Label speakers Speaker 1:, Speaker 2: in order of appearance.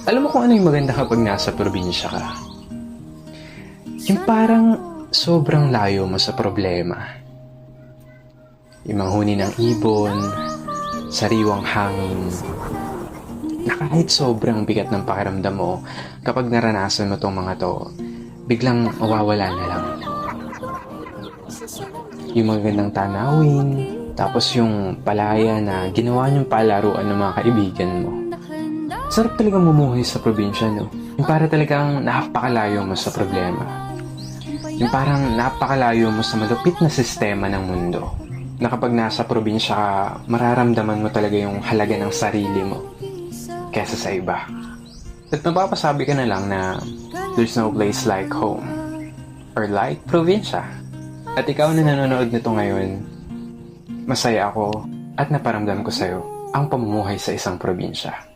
Speaker 1: Alam mo kung ano yung maganda kapag nasa probinsya ka? Yung parang sobrang layo mo sa problema. Yung manghuni ng ibon, sariwang hangin, na kahit sobrang bigat ng pakiramdam mo, kapag naranasan mo tong mga to, biglang mawawala na lang. Yung magandang tanawin, tapos yung palaya na ginawa niyong palaruan ng mga kaibigan mo. Sarap talagang mumuhay sa probinsya, no? Yung para talagang napakalayo mo sa problema. Yung parang napakalayo mo sa malupit na sistema ng mundo. Na kapag nasa probinsya ka, mararamdaman mo talaga yung halaga ng sarili mo kesa sa iba. At mapapasabi ka na lang na there's no place like home or like probinsya. At ikaw na nanonood nito ngayon, masaya ako at naparamdam ko sa'yo ang pamumuhay sa isang probinsya.